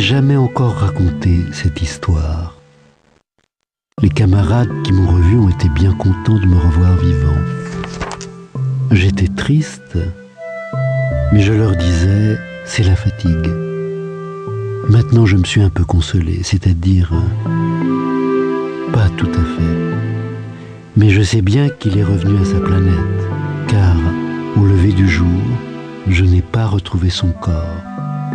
jamais encore raconté cette histoire. Les camarades qui m'ont revu ont été bien contents de me revoir vivant. J'étais triste, mais je leur disais, c'est la fatigue. Maintenant, je me suis un peu consolé, c'est-à-dire pas tout à fait. Mais je sais bien qu'il est revenu à sa planète, car au lever du jour, je n'ai pas retrouvé son corps.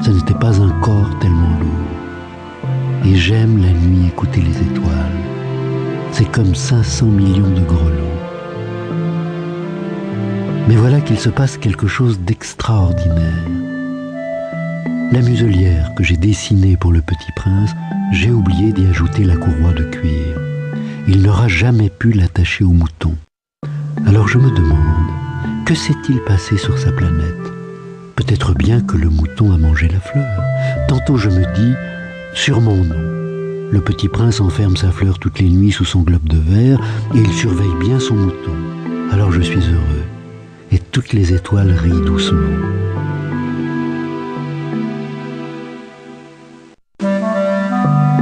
Ce n'était pas un corps tellement lourd. Et j'aime la nuit écouter les étoiles. C'est comme 500 millions de grelots. Mais voilà qu'il se passe quelque chose d'extraordinaire. La muselière que j'ai dessinée pour le Petit Prince, j'ai oublié d'y ajouter la courroie de cuir. Il n'aura jamais pu l'attacher au mouton. Alors je me demande, que s'est-il passé sur sa planète? Peut-être bien que le mouton a mangé la fleur. Tantôt je me dis, sûrement non. Le Petit Prince enferme sa fleur toutes les nuits sous son globe de verre et il surveille bien son mouton. Alors je suis heureux et toutes les étoiles rient doucement.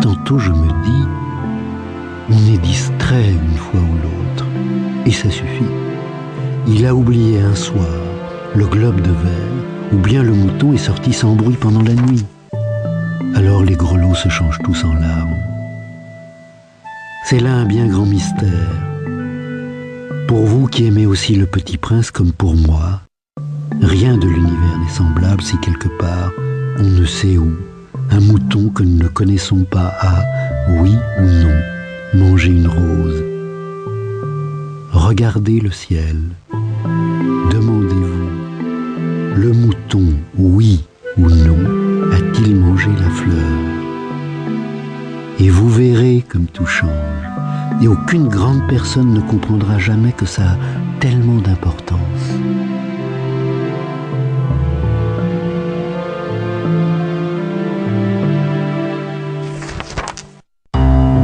Tantôt je me dis, on est distrait une fois ou l'autre et ça suffit. Il a oublié un soir le globe de verre ou bien le mouton est sorti sans bruit pendant la nuit. Alors les grelots se changent tous en larmes. C'est là un bien grand mystère. Pour vous qui aimez aussi le Petit Prince comme pour moi, rien de l'univers n'est semblable si quelque part, on ne sait où, un mouton que nous ne connaissons pas a, oui ou non, mangé une rose. Regardez le ciel. Demandez-vous, le mouton, oui ou non, a-t-il mangé la fleur? Et vous verrez comme tout change. Et aucune grande personne ne comprendra jamais que ça a tellement d'importance.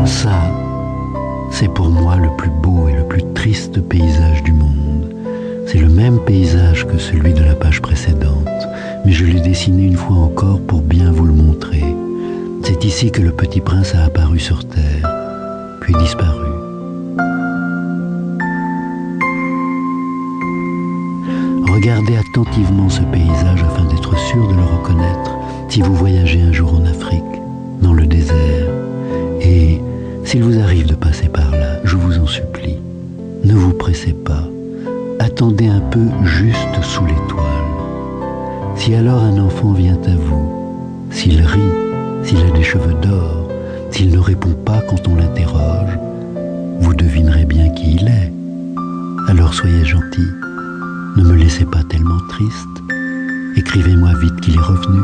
Ça, c'est pour moi le plus beau et le plus triste paysage du monde. C'est le même paysage que celui de la page précédente, mais je l'ai dessiné une fois encore pour bien vous le montrer. C'est ici que le Petit Prince a apparu sur Terre, puis disparu. Regardez attentivement ce paysage afin d'être sûr de le reconnaître si vous voyagez un jour en Afrique, dans le désert. Et s'il vous arrive de passer par là, je vous en supplie, ne vous pressez pas. Attendez un peu juste sous l'étoile. Si alors un enfant vient à vous, s'il rit, s'il a des cheveux d'or, s'il ne répond pas quand on l'interroge, vous devinerez bien qui il est. Alors soyez gentil, ne me laissez pas tellement triste. Écrivez-moi vite qu'il est revenu.